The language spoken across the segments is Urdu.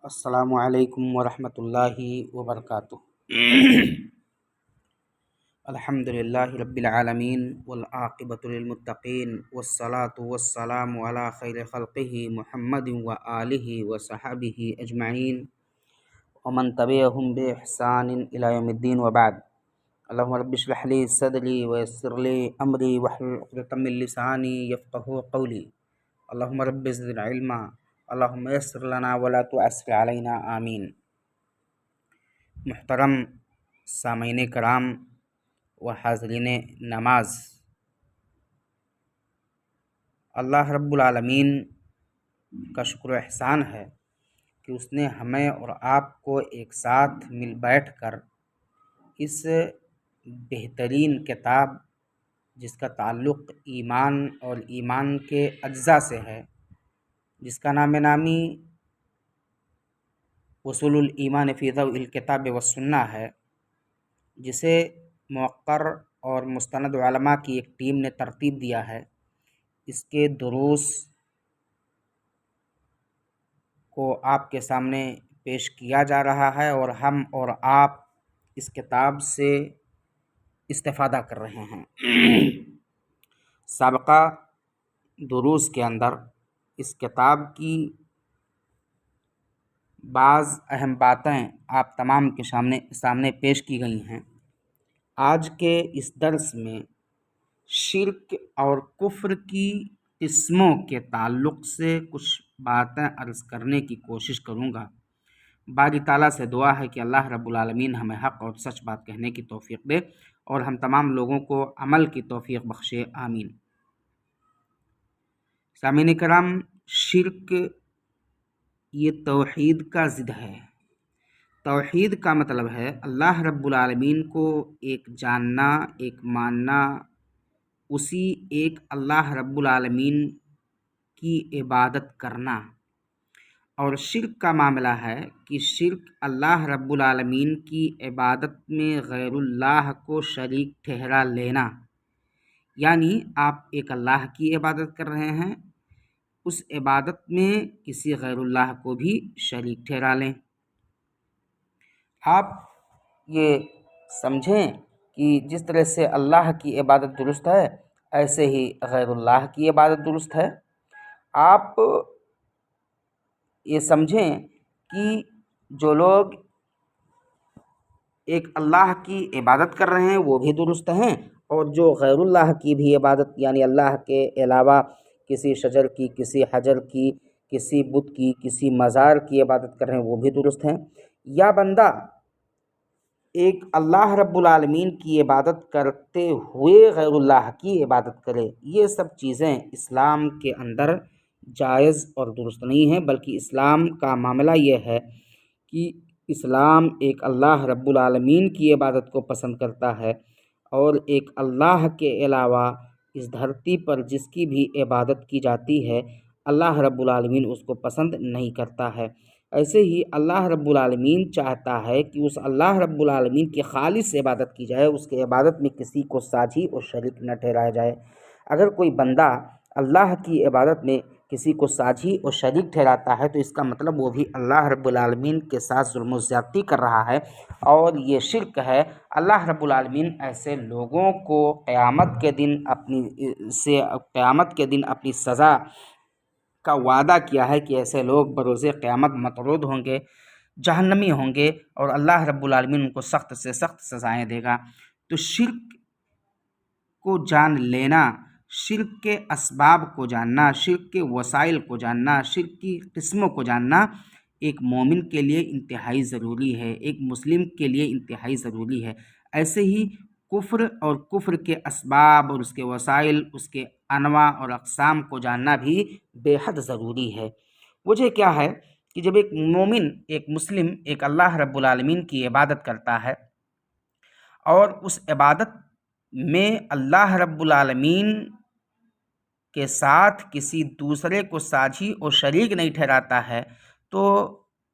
السلام علیکم ورحمۃ اللہ وبرکاتہ۔ الحمد للہ رب العالمین والعاقبۃ للمتقین والصلاة والسلام علی خیر خلقہ محمد وآلہ وصحبہ اجمعین ومن تبعہم بإحسان الی یوم الدین وبعد۔ اللہم رب اشرح لی صدری ویسر لی امری واحلل عقدۃ من لسانی یفقہوا قولی۔ اللہم رب زدنا علما اللہم یسر لنا ولا تعسر علینا آمین۔ محترم سامعین کرام و حاضرین نماز، اللہ رب العالمین کا شکر و احسان ہے کہ اس نے ہمیں اور آپ کو ایک ساتھ مل بیٹھ کر اس بہترین کتاب جس کا تعلق ایمان اور ایمان کے اجزاء سے ہے، جس کا نام نامی اصول الایمان فی ضوء الکتاب والسنہ ہے، جسے موقر اور مستند علماء کی ایک ٹیم نے ترتیب دیا ہے، اس کے دروس کو آپ کے سامنے پیش کیا جا رہا ہے اور ہم اور آپ اس کتاب سے استفادہ کر رہے ہیں۔ سابقہ دروس کے اندر اس کتاب کی بعض اہم باتیں آپ تمام کے سامنے پیش کی گئی ہیں۔ آج کے اس درس میں شرک اور کفر کی قسموں کے تعلق سے کچھ باتیں عرض کرنے کی کوشش کروں گا۔ باری تعالیٰ سے دعا ہے کہ اللہ رب العالمین ہمیں حق اور سچ بات کہنے کی توفیق دے اور ہم تمام لوگوں کو عمل کی توفیق بخشے، آمین۔ سامعین کرام، شرک یہ توحید کا ضد ہے۔ توحید کا مطلب ہے اللہ رب العالمین کو ایک جاننا، ایک ماننا، اسی ایک اللہ رب العالمین کی عبادت کرنا۔ اور شرک کا معاملہ ہے کہ شرک اللہ رب العالمین کی عبادت میں غیر اللہ کو شریک ٹھہرا لینا، یعنی آپ ایک اللہ کی عبادت کر رہے ہیں، اس عبادت میں کسی غیر اللہ کو بھی شریک ٹھہرا لیں۔ آپ یہ سمجھیں کہ جس طرح سے اللہ کی عبادت درست ہے، ایسے ہی غیر اللہ کی عبادت درست ہے۔ آپ یہ سمجھیں کہ جو لوگ ایک اللہ کی عبادت کر رہے ہیں وہ بھی درست ہیں، اور جو غیر اللہ کی بھی عبادت، یعنی اللہ کے علاوہ کسی شجر کی، کسی حجر کی، کسی بت کی، کسی مزار کی عبادت کر رہے ہیں وہ بھی درست ہیں۔ یا بندہ ایک اللہ رب العالمین کی عبادت کرتے ہوئے غیر اللہ کی عبادت کرے، یہ سب چیزیں اسلام کے اندر جائز اور درست نہیں ہیں، بلکہ اسلام کا معاملہ یہ ہے کہ اسلام ایک اللہ رب العالمین کی عبادت کو پسند کرتا ہے، اور ایک اللہ کے علاوہ اس دھرتی پر جس کی بھی عبادت کی جاتی ہے اللہ رب العالمین اس کو پسند نہیں کرتا ہے۔ ایسے ہی اللہ رب العالمین چاہتا ہے کہ اس اللہ رب العالمین کی خالص عبادت کی جائے، اس کے عبادت میں کسی کو ساجی اور شریک نہ ٹھہرایا جائے۔ اگر کوئی بندہ اللہ کی عبادت میں کسی کو ساجی اور شریک ٹھہراتا ہے تو اس کا مطلب وہ بھی اللہ رب العالمین کے ساتھ ظلم و زیادتی کر رہا ہے، اور یہ شرک ہے۔ اللہ رب العالمین ایسے لوگوں کو قیامت کے دن اپنی سزا کا وعدہ کیا ہے کہ ایسے لوگ بروز قیامت مطرود ہوں گے، جہنمی ہوں گے، اور اللہ رب العالمین ان کو سخت سے سخت سزائیں دے گا۔ تو شرک کو جان لینا، شرک کے اسباب کو جاننا، شرک کے وسائل کو جاننا، شرک کی قسموں کو جاننا ایک مومن کے لیے انتہائی ضروری ہے، ایک مسلم کے لیے انتہائی ضروری ہے۔ ایسے ہی کفر اور کفر کے اسباب اور اس کے وسائل، اس کے انواع اور اقسام کو جاننا بھی بے حد ضروری ہے۔ وجہ کیا ہے کہ جب ایک مومن، ایک مسلم ایک اللہ رب العالمین کی عبادت کرتا ہے اور اس عبادت میں اللہ رب العالمین کے ساتھ کسی دوسرے کو ساجی اور شریک نہیں ٹھہراتا ہے، تو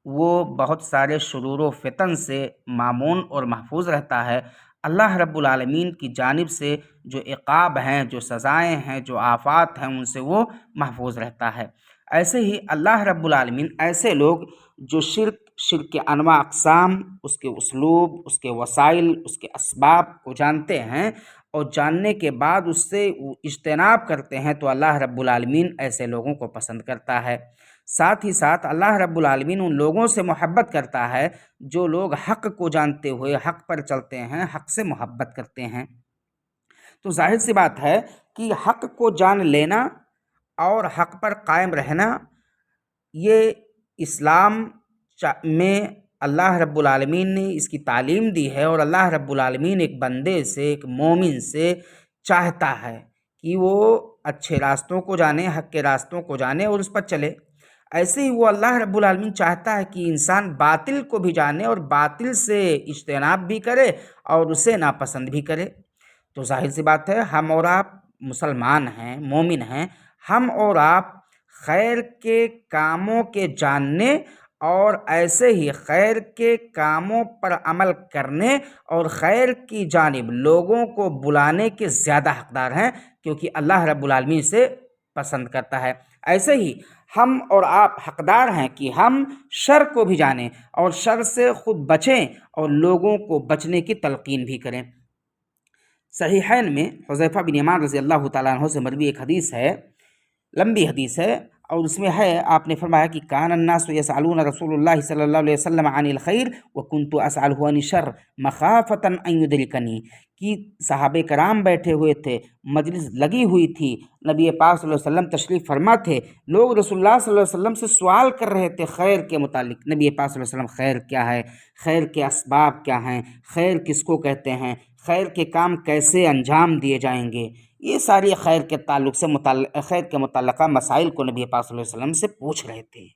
وہ بہت سارے شرور و فتن سے مامون اور محفوظ رہتا ہے۔ اللہ رب العالمین کی جانب سے جو عقاب ہیں، جو سزائیں ہیں، جو آفات ہیں، ان سے وہ محفوظ رہتا ہے۔ ایسے ہی اللہ رب العالمین ایسے لوگ جو شرک کے انواع اقسام، اس کے اسلوب، اس کے وسائل، اس کے اسباب کو جانتے ہیں اور جاننے کے بعد اس سے اجتناب کرتے ہیں، تو اللہ رب العالمین ایسے لوگوں کو پسند کرتا ہے۔ ساتھ ہی ساتھ اللہ رب العالمین ان لوگوں سے محبت کرتا ہے جو لوگ حق کو جانتے ہوئے حق پر چلتے ہیں، حق سے محبت کرتے ہیں۔ تو ظاہر سی بات ہے کہ حق کو جان لینا اور حق پر قائم رہنا، یہ اسلام میں اللہ رب العالمین نے اس کی تعلیم دی ہے، اور اللہ رب العالمین ایک بندے سے، ایک مومن سے چاہتا ہے کہ وہ اچھے راستوں کو جانے، حق کے راستوں کو جانے اور اس پر چلے۔ ایسے ہی وہ اللہ رب العالمین چاہتا ہے کہ انسان باطل کو بھی جانے اور باطل سے اجتناب بھی کرے اور اسے ناپسند بھی کرے۔ تو ظاہر سی بات ہے، ہم اور آپ مسلمان ہیں، مومن ہیں، ہم اور آپ خیر کے کاموں کے جاننے اور ایسے ہی خیر کے کاموں پر عمل کرنے اور خیر کی جانب لوگوں کو بلانے کے زیادہ حقدار ہیں، کیونکہ اللہ رب العالمین سے پسند کرتا ہے۔ ایسے ہی ہم اور آپ حقدار ہیں کہ ہم شر کو بھی جانیں اور شر سے خود بچیں اور لوگوں کو بچنے کی تلقین بھی کریں۔ صحیحین میں حذیفہ بن یمان رضی اللہ تعالیٰ عنہ سے مروی ایک حدیث ہے، لمبی حدیث ہے، اور اس میں ہے، آپ نے فرمایا کہ کان الناس یسألون رسول اللہ صلی اللہ علیہ وسلم عن الخیر وکنت اسألہ عن الشر مخافۃ ان یدرکنی، کہ صحابہ کرام بیٹھے ہوئے تھے، مجلس لگی ہوئی تھی، نبی پاک صلی اللہ علیہ وسلم تشریف فرما تھے، لوگ رسول اللہ صلی اللہ علیہ وسلم سے سوال کر رہے تھے خیر کے متعلق۔ نبی پاک صلی اللہ علیہ وسلم خیر کیا ہے، خیر کے اسباب کیا ہیں، خیر کس کو کہتے ہیں، خیر کے کام کیسے انجام دیے جائیں گے، یہ ساری خیر کے تعلق سے خیر کے متعلقہ مسائل کو نبی پاک صلی اللہ علیہ وسلم سے پوچھ رہے تھے۔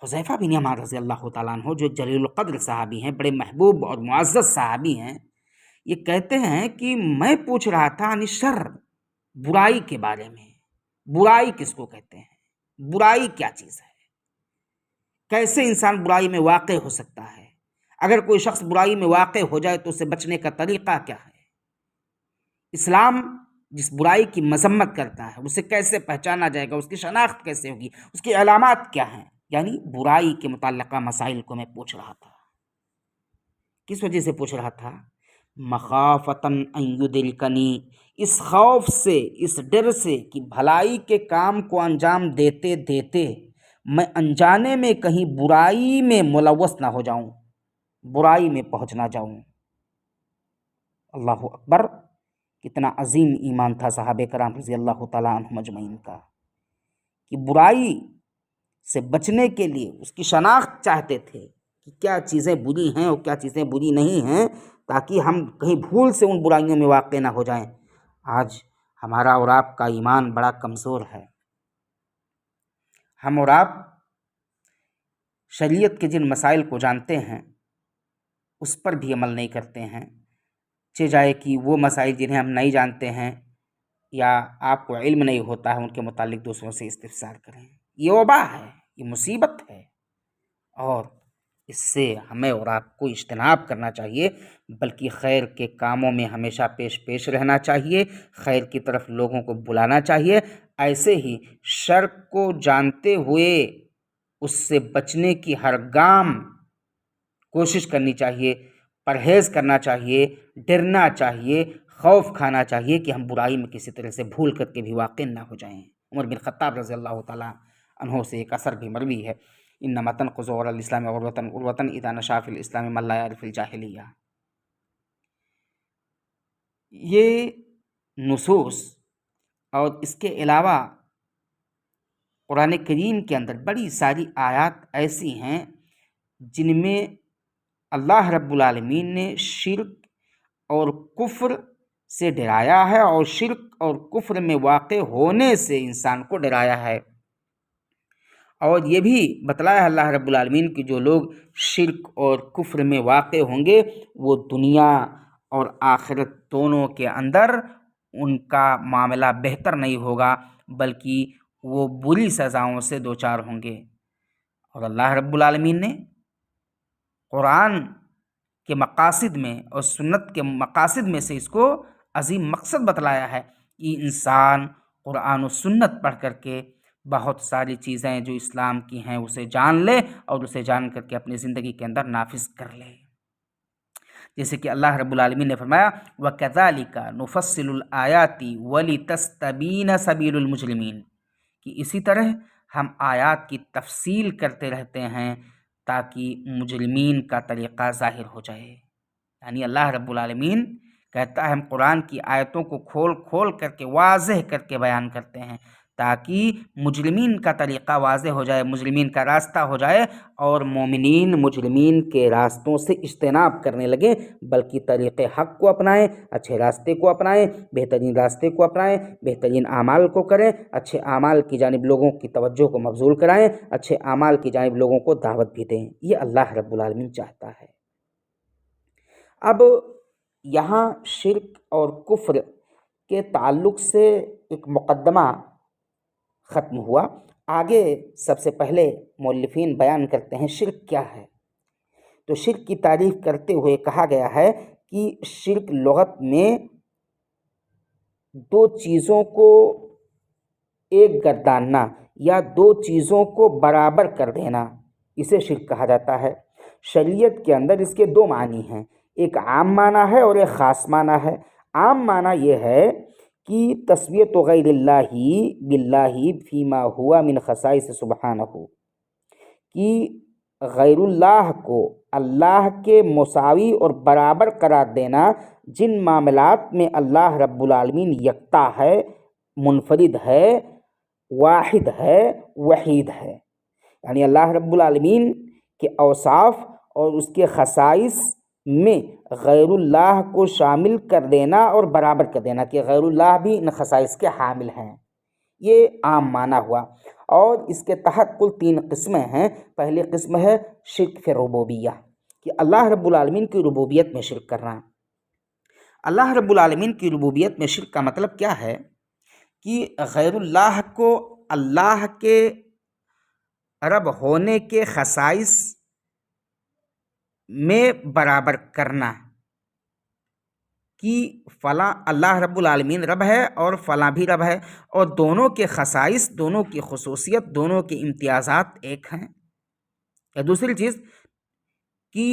حذیفہ بن یمان رضی اللہ تعالیٰ عنہ جو جلیل القدر صحابی ہیں، بڑے محبوب اور معزز صحابی ہیں، یہ کہتے ہیں کہ میں پوچھ رہا تھا عن الشر، برائی کے بارے میں۔ برائی کس کو کہتے ہیں، برائی کیا چیز ہے، کیسے انسان برائی میں واقع ہو سکتا ہے، اگر کوئی شخص برائی میں واقع ہو جائے تو اسے بچنے کا طریقہ کیا ہے، اسلام جس برائی کی مذمت کرتا ہے اسے کیسے پہچانا جائے گا، اس کی شناخت کیسے ہوگی، اس کی علامات کیا ہیں، یعنی برائی کے متعلقہ مسائل کو میں پوچھ رہا تھا۔ کس وجہ سے پوچھ رہا تھا؟ مخافتن ان یدرکنی، اس خوف سے، اس ڈر سے کہ بھلائی کے کام کو انجام دیتے دیتے میں انجانے میں کہیں برائی میں ملوث نہ ہو جاؤں، برائی میں پہنچ نہ جاؤں۔ اللہ اکبر، کتنا عظیم ایمان تھا صحابہ کرام رضی اللہ تعالیٰ عنہم اجمعین کا، کہ برائی سے بچنے کے لیے اس کی شناخت چاہتے تھے کہ کیا چیزیں بری ہیں اور کیا چیزیں بری نہیں ہیں، تاکہ ہم کہیں بھول سے ان برائیوں میں واقع نہ ہو جائیں۔ آج ہمارا اور آپ کا ایمان بڑا کمزور ہے، ہم اور آپ شریعت کے جن مسائل کو جانتے ہیں اس پر بھی عمل نہیں کرتے ہیں، چہ جائے کہ وہ مسائل جنہیں ہم نہیں جانتے ہیں یا آپ کو علم نہیں ہوتا ہے ان کے متعلق دوسروں سے استفسار کریں۔ یہ وبا ہے، یہ مصیبت ہے، اور اس سے ہمیں اور آپ کو اجتناب کرنا چاہیے، بلکہ خیر کے کاموں میں ہمیشہ پیش رہنا چاہیے، خیر کی طرف لوگوں کو بلانا چاہیے۔ ایسے ہی شر کو جانتے ہوئے اس سے بچنے کی ہر گام کوشش کرنی چاہیے، پرہیز کرنا چاہیے، ڈرنا چاہیے، خوف کھانا چاہیے کہ ہم برائی میں کسی طرح سے بھول کر کے بھی واقع نہ ہو جائیں۔ عمر بن خطاب رضی اللہ تعالیٰ عنہ سے ایک اثر بھی مروی ہے، انما تنقض عور الاسلام عروۃً عروۃً اذا نشا فی الاسلام من لا یعرف الجاہلیہ۔ یہ نصوص اور اس کے علاوہ قرآن کریم کے اندر بڑی ساری آیات ایسی ہیں جن میں اللہ رب العالمین نے شرک اور کفر سے ڈرایا ہے، اور شرک اور کفر میں واقع ہونے سے انسان کو ڈرایا ہے، اور یہ بھی بتلایا اللہ رب العالمین کہ جو لوگ شرک اور کفر میں واقع ہوں گے وہ دنیا اور آخرت دونوں کے اندر ان کا معاملہ بہتر نہیں ہوگا، بلکہ وہ بری سزاؤں سے دوچار ہوں گے۔ اور اللہ رب العالمین نے قرآن کے مقاصد میں اور سنت کے مقاصد میں سے اس کو عظیم مقصد بتلایا ہے کہ انسان قرآن و سنت پڑھ کر کے بہت ساری چیزیں جو اسلام کی ہیں اسے جان لے اور اسے جان کر کے اپنی زندگی کے اندر نافذ کر لے۔ جیسے کہ اللہ رب العالمین نے فرمایا وَكَذَلِكَ نُفَصِّلُ الْآيَاتِ وَلِتَسْتَبِينَ سَبِيلُ الْمُجْرِمِينَ، کہ اسی طرح ہم آیات کی تفصیل کرتے رہتے ہیں تاکہ مجرمین کا طریقہ ظاہر ہو جائے۔ یعنی اللہ رب العالمین کہتا ہے ہم قرآن کی آیتوں کو کھول کھول کر کے واضح کر کے بیان کرتے ہیں تاکہ مجرمین کا طریقہ واضح ہو جائے، مجرمین کا راستہ ہو جائے، اور مومنین مجرمین کے راستوں سے اجتناب کرنے لگیں، بلکہ طریق حق کو اپنائیں، اچھے راستے کو اپنائیں، بہترین راستے کو اپنائیں، بہترین اعمال کو کریں، اچھے اعمال کی جانب لوگوں کی توجہ کو مبذول کرائیں، اچھے اعمال کی جانب لوگوں کو دعوت بھی دیں۔ یہ اللہ رب العالمین چاہتا ہے۔ اب یہاں شرک اور کفر کے تعلق سے ایک مقدمہ ختم ہوا۔ آگے سب سے پہلے مؤلفین بیان کرتے ہیں شرک کیا ہے۔ تو شرک کی تعریف کرتے ہوئے کہا گیا ہے کہ شرک لغت میں دو چیزوں کو ایک گرداننا یا دو چیزوں کو برابر کر دینا، اسے شرک کہا جاتا ہے۔ شریعت کے اندر اس کے دو معنی ہیں، ایک عام معنی ہے اور ایک خاص معنی ہے۔ عام معنی یہ ہے کہ تسویۃ غیر اللہ باللہ فیما ہوا من خصائص سبحانہ، کہ غیر اللہ کو اللہ کے مساوی اور برابر قرار دینا جن معاملات میں اللہ رب العالمین یکتا ہے، منفرد ہے، واحد ہے، وحید ہے۔ یعنی اللہ رب العالمین کے اوصاف اور اس کے خصائص میں غیر اللہ کو شامل کر دینا اور برابر کر دینا کہ غیر اللہ بھی ان خصائص کے حامل ہیں، یہ عام معنی ہوا۔ اور اس کے تحت کل 3 قسمیں ہیں۔ پہلی قسم ہے شرک فی الربوبیہ، کہ اللہ رب العالمین کی ربوبیت میں شرک کرنا۔ اللہ رب العالمین کی ربوبیت میں شرک کا مطلب کیا ہے کہ غیر اللہ کو اللہ کے رب ہونے کے خصائص میں برابر کرنا، کہ فلاں اللہ رب العالمین رب ہے اور فلاں بھی رب ہے، اور دونوں کے خصائص، دونوں کی خصوصیت، دونوں کے امتیازات ایک ہیں۔ یا دوسری چیز کہ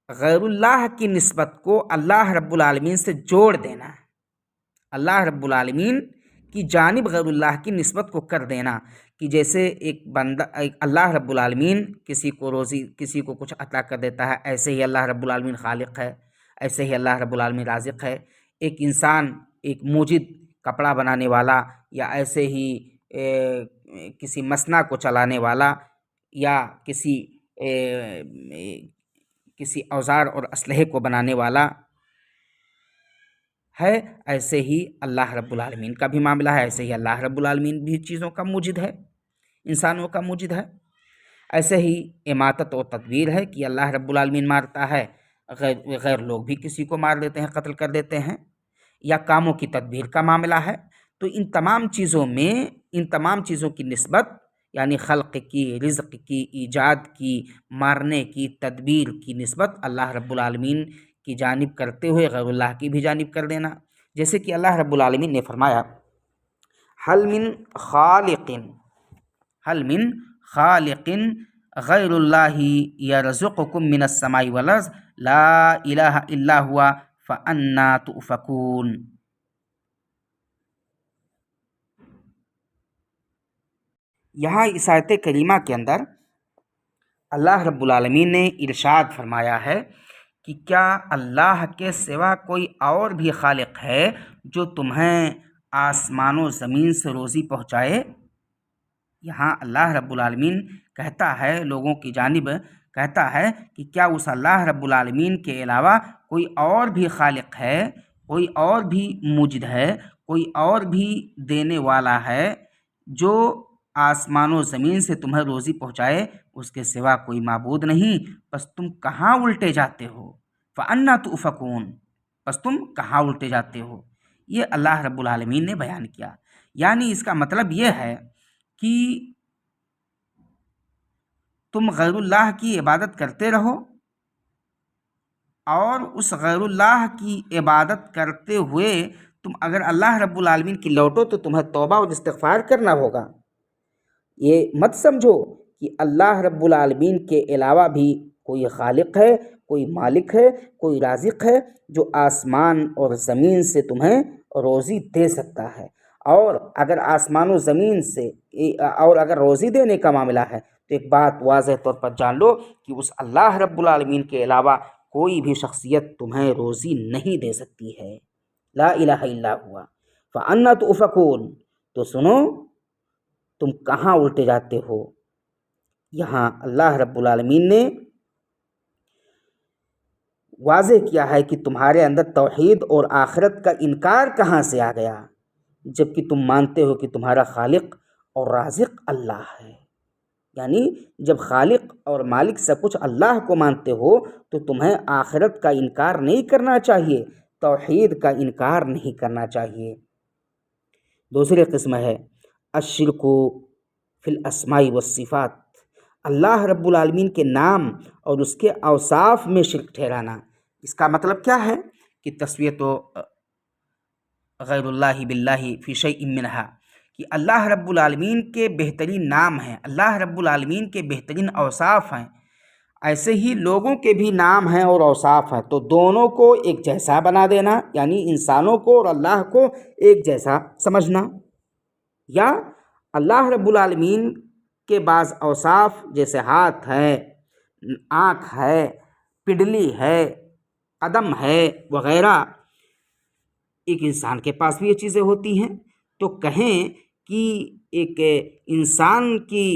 غیر اللہ کی نسبت کو اللہ رب العالمین سے جوڑ دینا، اللہ رب العالمین کی جانب غیر اللہ کی نسبت کو کر دینا، کہ جیسے ایک اللہ رب العالمین کسی کو روزی، کسی کو کچھ عطا کر دیتا ہے، ایسے ہی اللہ رب العالمین خالق ہے، ایسے ہی اللہ رب العالمین رازق ہے۔ ایک انسان، ایک موجد، کپڑا بنانے والا، یا ایسے ہی کسی مصنع کو چلانے والا، یا کسی اوزار اور اسلحے کو بنانے والا ہے، ایسے ہی اللہ رب العالمین کا بھی معاملہ ہے، ایسے ہی اللہ رب العالمین بھی چیزوں کا موجد ہے، انسانوں کا موجد ہے۔ ایسے ہی اماتت و تدبیر ہے کہ اللہ رب العالمین مارتا ہے، غیر لوگ بھی کسی کو مار دیتے ہیں، قتل کر دیتے ہیں، یا کاموں کی تدبیر کا معاملہ ہے۔ تو ان تمام چیزوں میں، ان تمام چیزوں کی نسبت، یعنی خلق کی، رزق کی، ایجاد کی، مارنے کی، تدبیر کی نسبت اللہ رب العالمین کی جانب کرتے ہوئے غیر اللہ کی بھی جانب کر دینا۔ جیسے کہ اللہ رب العالمین نے فرمایا حل من خالق غیر اللہ یرزقکم من السماء والارض لا الہ الا ہوا فانا تؤفکون۔ یہاں اس آیت کریمہ کے اندر اللہ رب العالمین نے ارشاد فرمایا ہے کہ کیا اللہ کے سوا کوئی اور بھی خالق ہے جو تمہیں آسمان و زمین سے روزی پہنچائے؟ یہاں اللہ رب العالمین کہتا ہے، لوگوں کی جانب کہتا ہے کہ کیا اس اللہ رب العالمین کے علاوہ کوئی اور بھی خالق ہے، کوئی اور بھی موجد ہے، کوئی اور بھی دینے والا ہے جو آسمان و زمین سے تمہیں روزی پہنچائے؟ اس کے سوا کوئی معبود نہیں، پس تم کہاں الٹے جاتے ہو؟ فَأَنَّا تُؤْفَكُونَ، پس تم کہاں الٹے جاتے ہو؟ یہ اللہ رب العالمین نے بیان کیا۔ یعنی اس کا مطلب یہ ہے کہ تم غیر اللہ کی عبادت کرتے رہو، اور اس غیر اللہ کی عبادت کرتے ہوئے تم اگر اللہ رب العالمین کی لوٹو تو تمہیں توبہ اور استغفار کرنا ہوگا، یہ مت سمجھو کہ اللہ رب العالمین کے علاوہ بھی کوئی خالق ہے، کوئی مالک ہے، کوئی رازق ہے جو آسمان اور زمین سے تمہیں روزی دے سکتا ہے۔ اور اگر آسمان و زمین سے اور اگر روزی دینے کا معاملہ ہے تو ایک بات واضح طور پر جان لو کہ اس اللہ رب العالمین کے علاوہ کوئی بھی شخصیت تمہیں روزی نہیں دے سکتی ہے۔ لا الہ الا ہوا فأنا تؤفکون۔ تو سنو، تم کہاں الٹے جاتے ہو؟ یہاں اللہ رب العالمین نے واضح کیا ہے کہ تمہارے اندر توحید اور آخرت کا انکار کہاں سے آ گیا، جبکہ تم مانتے ہو کہ تمہارا خالق اور رازق اللہ ہے۔ یعنی جب خالق اور مالک سب کچھ اللہ کو مانتے ہو تو تمہیں آخرت کا انکار نہیں کرنا چاہیے، توحید کا انکار نہیں کرنا چاہیے۔ دوسری قسم ہے الشرک فی الاسماء والصفات، اللہ رب العالمین کے نام اور اس کے اوصاف میں شرک ٹھہرانا۔ اس کا مطلب کیا ہے کہ تسویۃ غیر اللہ باللہ فی شیء منہا، کہ اللہ رب العالمین کے بہترین نام ہیں، اللہ رب العالمین کے بہترین اوصاف ہیں، ایسے ہی لوگوں کے بھی نام ہیں اور اوصاف ہیں، تو دونوں کو ایک جیسا بنا دینا، یعنی انسانوں کو اور اللہ کو ایک جیسا سمجھنا، یا اللہ رب العالمین کے بعض اوصاف جیسے ہاتھ ہے، آنکھ ہے، پڈلی ہے، قدم ہے وغیرہ، ایک انسان کے پاس بھی یہ چیزیں ہوتی ہیں، تو کہیں کہ ایک انسان کی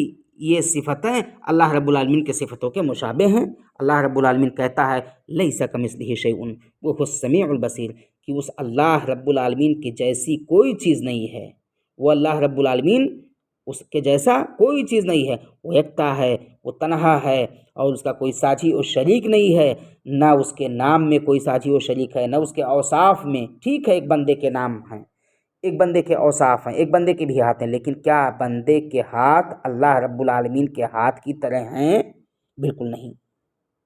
یہ صفتیں اللہ رب العالمین کے صفتوں کے مشابہ ہیں۔ اللہ رب العالمین کہتا ہے لیس کمثلہ شیء وہو السمیع البصیر، کہ اس اللہ رب العالمین کی جیسی کوئی چیز نہیں ہے، وہ اللہ رب العالمین اس کے جیسا کوئی چیز نہیں ہے، وہ یکتا ہے، وہ تنہا ہے، اور اس کا کوئی ساجی اور شریک نہیں ہے، نہ اس کے نام میں کوئی ساجی اور شریک ہے، نہ اس کے اوصاف میں۔ ٹھیک ہے، ایک بندے کے نام ہیں، ایک بندے کے اوصاف ہیں، ایک بندے کے بھی ہاتھ ہیں، لیکن کیا بندے کے ہاتھ اللہ رب العالمین کے ہاتھ کی طرح ہیں؟ بالکل نہیں۔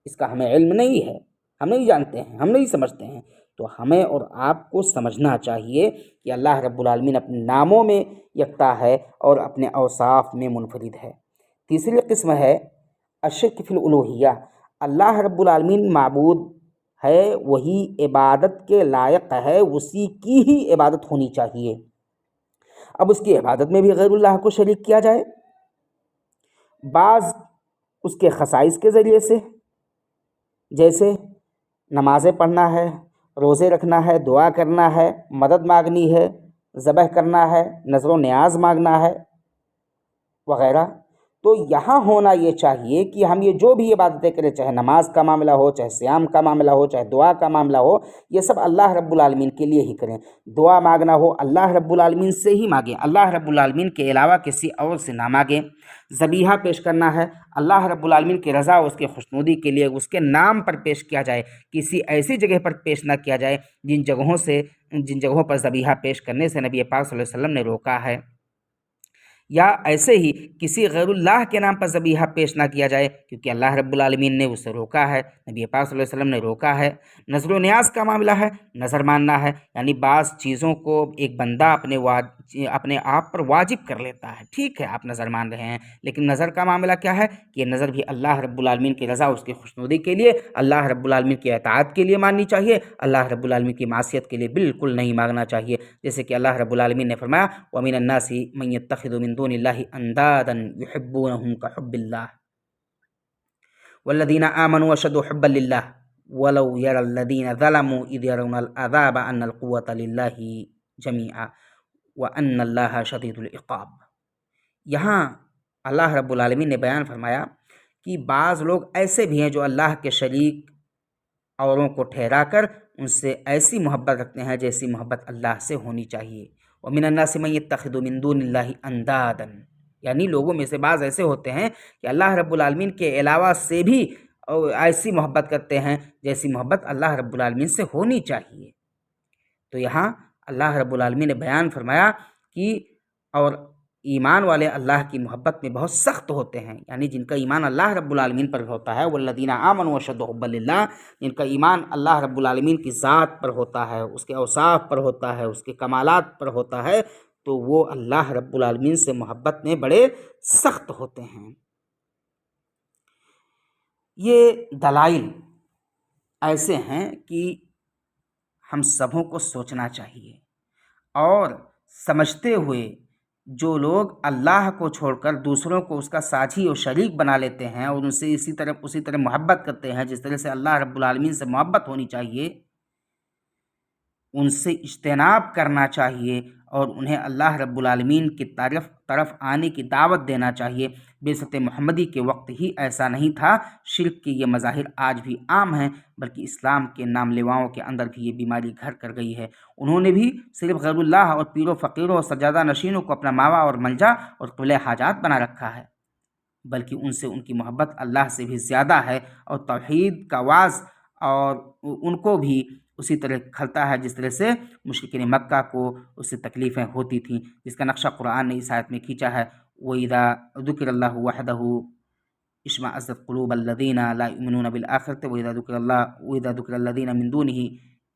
اس کا ہمیں علم نہیں ہے، ہم نہیں جانتے ہیں، ہم نہیں سمجھتے ہیں۔ تو ہمیں اور آپ کو سمجھنا چاہیے کہ اللہ رب العالمین اپنے ناموں میں یکتا ہے اور اپنے اوصاف میں منفرد ہے۔ تیسری قسم ہے الشرک فی الالوہیہ، اللہ رب العالمین معبود ہے، وہی عبادت کے لائق ہے، اسی کی ہی عبادت ہونی چاہیے۔ اب اس کی عبادت میں بھی غیر اللہ کو شریک کیا جائے، بعض اس کے خصائص کے ذریعے سے، جیسے نمازیں پڑھنا ہے، روزے رکھنا ہے، دعا کرنا ہے، مدد مانگنی ہے، ذبح کرنا ہے، نذر و نیاز مانگنا ہے وغیرہ۔ تو یہاں ہونا یہ چاہیے کہ ہم یہ جو بھی عبادتیں کریں، چاہے نماز کا معاملہ ہو، چاہے صیام کا معاملہ ہو، چاہے دعا کا معاملہ ہو، یہ سب اللہ رب العالمین کے لیے ہی کریں۔ دعا مانگنا ہو اللہ رب العالمین سے ہی مانگیں، اللہ رب العالمین کے علاوہ کسی اور سے نہ مانگیں۔ ذبیحہ پیش کرنا ہے اللہ رب العالمین کی رضا اور اس کی خوشنودی کے لیے اس کے نام پر پیش کیا جائے، کسی ایسی جگہ پر پیش نہ کیا جائے جن جگہوں پر ذبیحہ پیش کرنے سے نبی پاک صلی اللہ علیہ وسلم نے روکا ہے، یا ایسے ہی کسی غیر اللہ کے نام پر ذبیحہ پیش نہ کیا جائے کیونکہ اللہ رب العالمین نے اسے روکا ہے، نبی پاک صلی اللہ علیہ وسلم نے روکا ہے۔ نذر و نیاز کا معاملہ ہے، نظر ماننا ہے، یعنی بعض چیزوں کو ایک بندہ اپنے آپ پر واجب کر لیتا ہے۔ ٹھیک ہے، آپ نظر مان رہے ہیں، لیکن نظر کا معاملہ کیا ہے کہ یہ نظر بھی اللہ رب العالمین کی رضا اس کی خوشنودی کے لیے، اللہ رب العالمین کی اطاعت کے لیے ماننی چاہیے، اللہ رب العالمین کی معصیت کے لیے بالکل نہیں مانگنا چاہیے۔ جیسے کہ اللہ رب العالمین نے فرمایا وَمِنَ النَّاسِ مَن يَتَّخِذُ مِن دُونِ اللَّهِ أَندَادًا يُحِبُّونَهُمْ كَحُبِّ اللَّهِ وَالَّذِينَ آمَنُوا أَشَدُّ حُبًّا لِلَّهِ وَلَوْ يَرَى الَّذِينَ ظَلَمُوا إِذْ يَرَوْنَ الْعَذَابَ أَنَّ الْقُوَّةَ لِلَّهِ جَمِيعًا وَأَنَّ اللَّهَ شَدِيدُ الْعِقَابِ۔ یہاں اللہ رب العالمین نے بیان فرمایا کہ بعض لوگ ایسے بھی ہیں جو اللہ کے شریک اوروں کو ٹھہرا کر ان سے ایسی محبت رکھتے ہیں جیسی محبت اللہ سے ہونی چاہیے۔ وَمِنَ النَّاسِ مَن يَتَّخِذُ مِن دُونِ اللَّهِ أَندَادًا، یعنی لوگوں میں سے بعض ایسے ہوتے ہیں کہ اللہ رب العالمین کے علاوہ سے بھی ایسی محبت کرتے ہیں جیسی محبت اللہ رب العالمین سے ہونی چاہیے۔ تو یہاں اللہ رب العالمین نے بیان فرمایا کہ اور ایمان والے اللہ کی محبت میں بہت سخت ہوتے ہیں، یعنی جن کا ایمان اللہ رب العالمین پر ہوتا ہے، والذین آمنوا اشد حبا للہ، جن کا ایمان اللہ رب العالمین کی ذات پر ہوتا ہے، اس کے اوصاف پر ہوتا ہے، اس کے کمالات پر ہوتا ہے، تو وہ اللہ رب العالمین سے محبت میں بڑے سخت ہوتے ہیں۔ یہ دلائل ایسے ہیں کہ ہم سبوں کو سوچنا چاہیے اور سمجھتے ہوئے جو لوگ اللہ کو چھوڑ کر دوسروں کو اس کا ساجھی اور شریک بنا لیتے ہیں اور ان سے اسی طرح محبت کرتے ہیں جس طرح سے اللہ رب العالمین سے محبت ہونی چاہیے، ان سے اجتناب کرنا چاہیے اور انہیں اللہ رب العالمین کی طرف آنے کی دعوت دینا چاہیے۔ بعثت محمدی کے وقت ہی ایسا نہیں تھا، شرک کے یہ مظاہر آج بھی عام ہیں، بلکہ اسلام کے نام لیواؤں کے اندر بھی یہ بیماری گھر کر گئی ہے۔ انہوں نے بھی صرف غیر اللہ اور پیروں فقیروں اور سجادہ نشینوں کو اپنا ماوا اور ملجا اور قبلہ حاجات بنا رکھا ہے، بلکہ ان سے ان کی محبت اللہ سے بھی زیادہ ہے، اور توحید کا واعظ اور ان کو بھی اسی طرح کھلتا ہے جس طرح سے مشرکین مکہ کو اس سے تکلیفیں ہوتی تھیں، جس کا نقشہ قرآن نے اس آیت میں کھینچا ہے۔ وَإِذَا ذُكِرَ اللَّهُ وَحْدَهُ اشْمَأَزَّتْ قُلُوبُ الَّذِينَ لَا يُؤْمِنُونَ بِالْآخِرَةِ وَإِذَا ذُكِرَ الَّذِينَ مِن دُونِهِ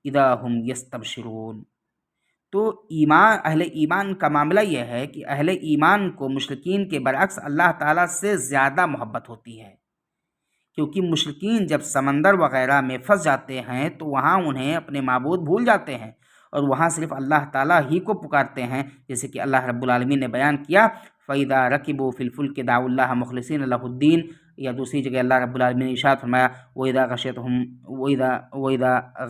إِذَا هُمْ يَسْتَبْشِرُونَ۔ تو اہل ایمان کا معاملہ یہ ہے کہ اہل ایمان کو مشرکین کے برعکس اللہ تعالیٰ سے زیادہ محبت ہوتی ہے، کیونکہ مشرکین جب سمندر وغیرہ میں پھنس جاتے ہیں تو وہاں انہیں اپنے معبود بھول جاتے ہیں اور وہاں صرف اللہ تعالیٰ ہی کو پکارتے ہیں، جیسے کہ اللہ رب العالمین نے بیان کیا فَإِذَا رَكِبُوا فِي الْفُلْكِ دَعَوُا اللَّهَ مُخْلِصِينَ لَهُ الدِّينَ، یا دوسری جگہ اللہ رب العالمین نے ارشاد فرمایا وَإِذَا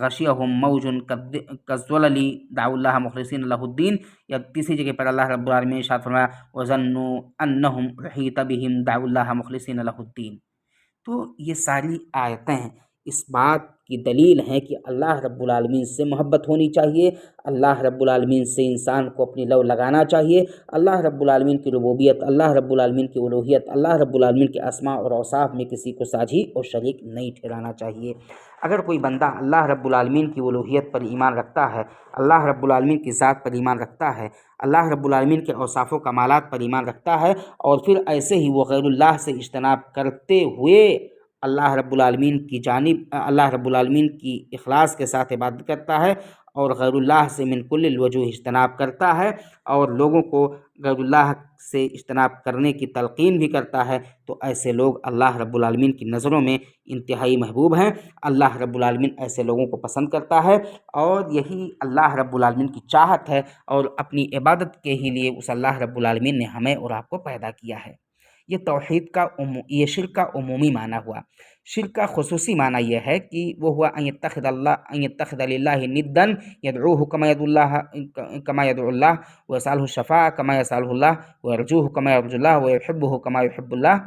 غَشِيَهُم مَّوْجٌ كَالظُّلَلِ دَعَوُا اللَّهَ مُخْلِصِينَ لَهُ الدِّينَ، یا تیسری جگہ پر اللہ رب العالمین نے ارشاد فرمایا وَظَنُّوا أَنَّهُمْ أُحِيطَ بِهِمْ دَعَوُا اللَّهَ مُخْلِصِينَ لَهُ الدِّينَ۔ تو یہ ساری آیتیں اس بات کی دلیل ہیں کہ اللہ رب العالمین سے محبت ہونی چاہیے، اللہ رب العالمین سے انسان کو اپنی لو لگانا چاہیے، اللہ رب العالمین کی ربوبیت، اللہ رب العالمین کی الوہیت، اللہ رب العالمین کے اسماء اور اوصاف میں کسی کو ساجھی اور شریک نہیں ٹھہرانا چاہیے۔ اگر کوئی بندہ اللہ رب العالمین کی الوہیت پر ایمان رکھتا ہے، اللہ رب العالمین کی ذات پر ایمان رکھتا ہے، اللہ رب العالمین کے اوصاف و کمالات پر ایمان رکھتا ہے، اور پھر ایسے ہی وہ غیر اللہ سے اجتناب کرتے ہوئے اللہ رب العالمین کی اخلاص کے ساتھ عبادت کرتا ہے اور غیر اللہ سے من کل الوجوہ اجتناب کرتا ہے اور لوگوں کو غیر اللہ سے اجتناب کرنے کی تلقین بھی کرتا ہے، تو ایسے لوگ اللہ رب العالمین کی نظروں میں انتہائی محبوب ہیں۔ اللہ رب العالمین ایسے لوگوں کو پسند کرتا ہے، اور یہی اللہ رب العالمین کی چاہت ہے، اور اپنی عبادت کے ہی لیے اس اللہ رب العالمین نے ہمیں اور آپ کو پیدا کیا ہے۔ یہ توحید کا یہ شرک کا عمومی معنی ہوا۔ شرک کا خصوصی معنی یہ ہے کہ وہ ہوا ان يتخذ للہ ندا يدعوه كما يدعو اللہ ويسأله الشفاعة كما يسأله اللہ ويرجوه كما يرجو اللہ ويحبه كما يحب اللہ،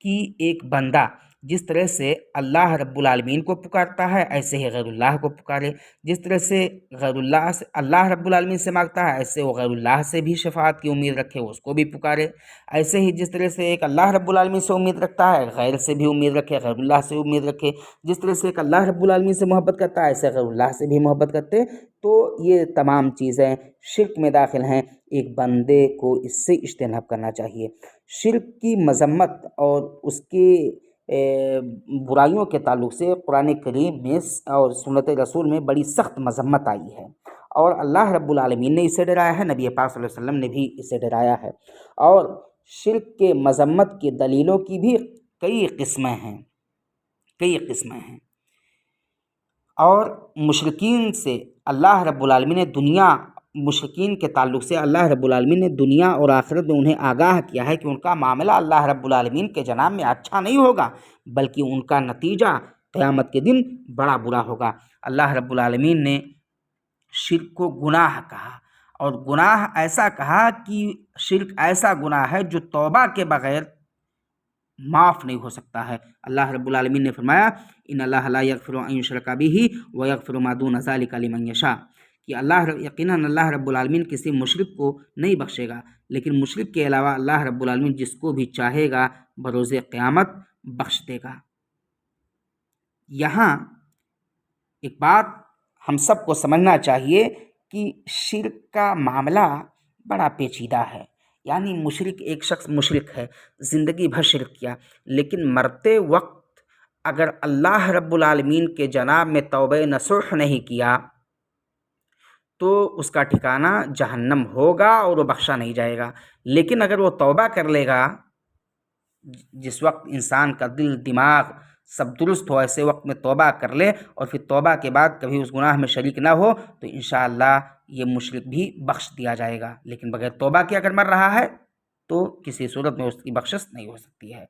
کہ ایک بندہ جس طرح سے اللہ رب العالمین کو پکارتا ہے ایسے ہی غیر اللہ کو پکارے، جس طرح سے غیر اللہ سے اللہ رب العالمین سے مانگتا ہے ایسے وہ غیر اللہ سے بھی شفاعت کی امید رکھے، اس کو بھی پکارے۔ ایسے ہی جس طرح سے ایک اللہ رب العالمین سے امید رکھتا ہے غیر سے بھی امید رکھے، غیر اللہ سے امید رکھے، جس طرح سے ایک اللہ رب العالمین سے محبت کرتا ہے ایسے غیر اللہ سے بھی محبت کرتے۔ تو یہ تمام چیزیں شرک میں داخل ہیں، ایک بندے کو اس سے اجتناب کرنا چاہیے۔ شرک کی مذمت اور اس کی برائیوں کے تعلق سے قرآن کریم میں اور سنت رسول میں بڑی سخت مذمت آئی ہے، اور اللہ رب العالمین نے اسے ڈرایا ہے، نبی پاک صلی اللہ علیہ وسلم نے بھی اسے ڈرایا ہے، اور شرک کے مذمت کی دلیلوں کی بھی کئی قسمیں ہیں، اور مشرکین سے اللہ رب العالمین نے مشرکین کے تعلق سے اللہ رب العالمین نے دنیا اور آخرت میں انہیں آگاہ کیا ہے کہ ان کا معاملہ اللہ رب العالمین کے جناب میں اچھا نہیں ہوگا، بلکہ ان کا نتیجہ قیامت کے دن بڑا برا ہوگا۔ اللہ رب العالمین نے شرک کو گناہ کہا، اور گناہ ایسا کہا کہ شرک ایسا گناہ ہے جو توبہ کے بغیر معاف نہیں ہو سکتا ہے۔ اللہ رب العالمین نے فرمایا ان اللہ لا یغفر ان یشرک بہ ویغفر ما دون ذلک لمن یشاء، کہ یقیناً اللہ رب العالمین کسی مشرک کو نہیں بخشے گا، لیکن مشرک کے علاوہ اللہ رب العالمین جس کو بھی چاہے گا بروز قیامت بخش دے گا۔ یہاں ایک بات ہم سب کو سمجھنا چاہیے کہ شرک کا معاملہ بڑا پیچیدہ ہے، یعنی مشرک ایک شخص مشرک ہے، زندگی بھر شرک کیا، لیکن مرتے وقت اگر اللہ رب العالمین کے جناب میں توبہ نصوح نہیں کیا تو اس کا ٹھکانہ جہنم ہوگا اور وہ بخشا نہیں جائے گا۔ لیکن اگر وہ توبہ کر لے گا، جس وقت انسان کا دل دماغ سب درست ہو، ایسے وقت میں توبہ کر لے اور پھر توبہ کے بعد کبھی اس گناہ میں شریک نہ ہو، تو انشاءاللہ یہ مشرک بھی بخش دیا جائے گا۔ لیکن بغیر توبہ کے اگر مر رہا ہے تو کسی صورت میں اس کی بخشش نہیں ہو سکتی ہے۔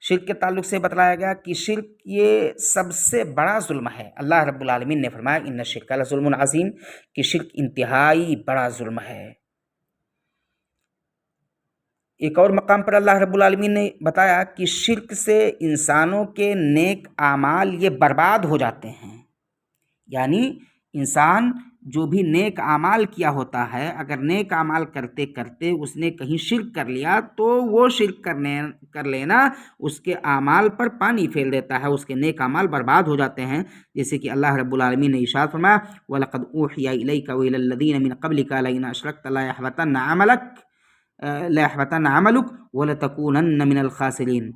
شرک کے تعلق سے بتلایا گیا کہ شرک یہ سب سے بڑا ظلم ہے۔ اللہ رب العالمین نے فرمایا ان الشرک لظلم عظیم، کہ شرک انتہائی بڑا ظلم ہے۔ ایک اور مقام پر اللہ رب العالمین نے بتایا کہ شرک سے انسانوں کے نیک اعمال یہ برباد ہو جاتے ہیں، یعنی انسان جو بھی نیک اعمال کیا ہوتا ہے، اگر نیک اعمال کرتے کرتے اس نے کہیں شرک کر لیا تو وہ شرک کر لینا اس کے اعمال پر پانی پھیر دیتا ہے، اس کے نیک اعمال برباد ہو جاتے ہیں۔ جیسے کہ اللہ رب العالمین نے ارشاد فرمایا وَلَقَدْ أُوحِيَ إِلَيْكَ وَإِلَى الَّذِينَ مِن قَبْلِكَ لَئِنْ أَشْرَكْتَ لَيَحْبَطَنَّ عَمَلُكَ وَلَتَكُونَنَّ مِنَ الْخَاسِرِينَ۔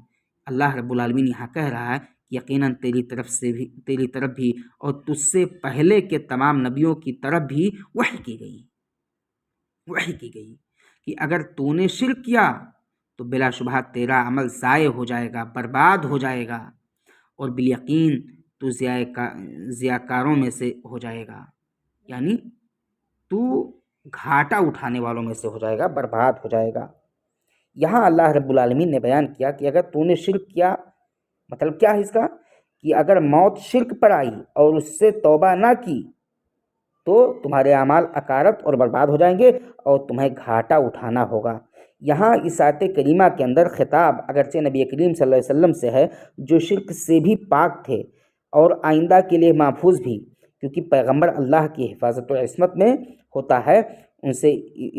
اللہ رب العالمین یہاں کہہ رہا ہے یقیناً تیری طرف بھی اور تجھ سے پہلے کے تمام نبیوں کی طرف بھی وحی کی گئی کہ اگر تو نے شرک کیا تو بلا شبہ تیرا عمل ضائع ہو جائے گا، برباد ہو جائے گا، اور بالیقین تو ضیاءکاروں میں سے ہو جائے گا، یعنی تو گھاٹا اٹھانے والوں میں سے ہو جائے گا، برباد ہو جائے گا۔ یہاں اللہ رب العالمین نے بیان کیا کہ اگر تو نے شرک کیا، مطلب کیا ہے اس کا، کہ اگر موت شرک پر آئی اور اس سے توبہ نہ کی تو تمہارے اعمال اکارت اور برباد ہو جائیں گے اور تمہیں گھاٹا اٹھانا ہوگا۔ یہاں اس آیت کریمہ کے اندر خطاب اگرچہ نبی کریم صلی اللہ علیہ وسلم سے ہے، جو شرک سے بھی پاک تھے اور آئندہ کے لیے محفوظ بھی، کیونکہ پیغمبر اللہ کی حفاظت و عصمت میں ہوتا ہے، ان سے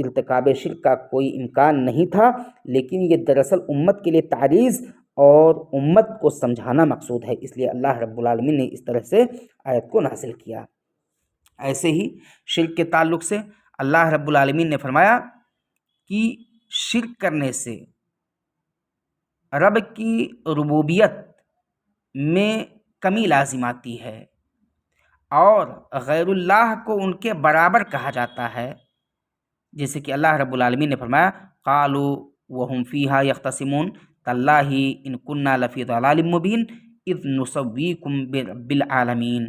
ارتکاب شرک کا کوئی امکان نہیں تھا، لیکن یہ دراصل امت کے لیے تعریض اور امت کو سمجھانا مقصود ہے، اس لیے اللہ رب العالمین نے اس طرح سے آیت کو نازل کیا۔ ایسے ہی شرک کے تعلق سے اللہ رب العالمین نے فرمایا کہ شرک کرنے سے رب کی ربوبیت میں کمی لازم آتی ہے اور غیر اللہ کو ان کے برابر کہا جاتا ہے، جیسے کہ اللہ رب العالمین نے فرمایا قالوا وهم فیہا یختصمون تاللہ ان کننا لفی ضلال مبین اذ نسویکم برب العالمین۔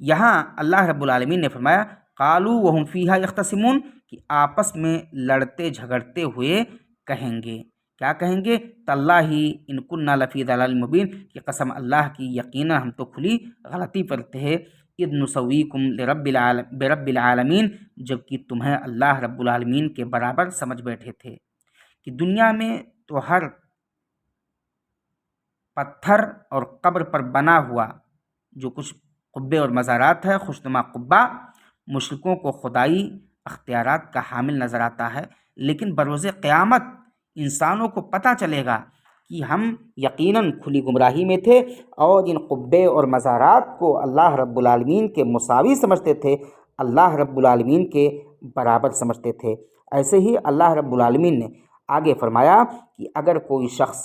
یہاں اللہ رب العالمین نے فرمایا قالوا وهم فیہا یختصمون، کہ آپس میں لڑتے جھگڑتے ہوئے کہیں گے، کیا کہیں گے، تاللہ ان کننا لفی ضلال مبین، کہ قسم اللہ کی یقینا ہم تو کھلی غلطی پر تھے، اذ نسویکم برب العالمین، جبکہ تمہیں اللہ رب العالمین کے برابر سمجھ بیٹھے تھے۔ کہ دنیا میں تو ہر پتھر اور قبر پر بنا ہوا جو کچھ قبے اور مزارات ہے، خوشنما قبہ مشرکوں کو خدائی اختیارات کا حامل نظر آتا ہے، لیکن بروز قیامت انسانوں کو پتہ چلے گا کہ ہم یقیناً کھلی گمراہی میں تھے اور ان قبے اور مزارات کو اللہ رب العالمین کے مساوی سمجھتے تھے، اللہ رب العالمین کے برابر سمجھتے تھے۔ ایسے ہی اللہ رب العالمین نے آگے فرمایا کہ اگر کوئی شخص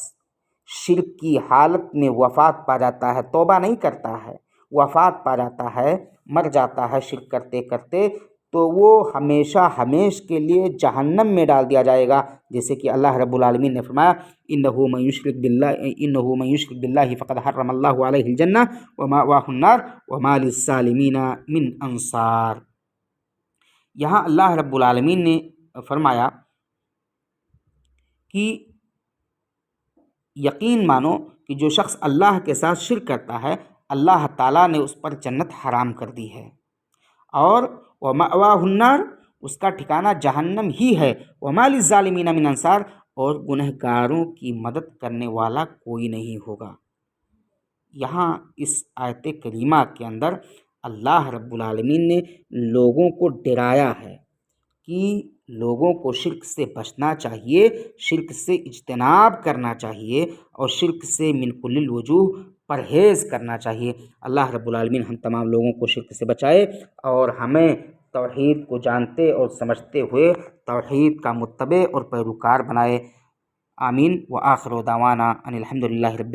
شرک کی حالت میں وفات پا جاتا ہے، توبہ نہیں کرتا ہے، وفات پا جاتا ہے، مر جاتا ہے شرک کرتے کرتے، تو وہ ہمیشہ ہمیش کے لیے جہنم میں ڈال دیا جائے گا، جیسے کہ اللہ رب العالمین نے فرمایا انہ من یشرک باللہ فقد حرم اللہ علیہ الجنہ ومأواہ النار وما للظالمین من انصار۔ یہاں اللہ رب العالمین نے فرمایا کہ یقین مانو کہ جو شخص اللہ کے ساتھ شرک کرتا ہے اللہ تعالیٰ نے اس پر جنت حرام کر دی ہے، اور ومأواہ النار، اس کا ٹھکانہ جہنم ہی ہے، وما للظالمین من انصار، اور گنہگاروں کی مدد کرنے والا کوئی نہیں ہوگا۔ یہاں اس آیت کریمہ کے اندر اللہ رب العالمین نے لوگوں کو ڈرایا ہے کہ لوگوں کو شرک سے بچنا چاہیے، شرک سے اجتناب کرنا چاہیے اور شرک سے من کل الوجوہ پرہیز کرنا چاہیے۔ اللہ رب العالمین ہم تمام لوگوں کو شرک سے بچائے اور ہمیں توحید کو جانتے اور سمجھتے ہوئے توحید کا متبع اور پیروکار بنائے۔ آمین۔ وآخر دعوانا ان الحمد للہ رب العالمین۔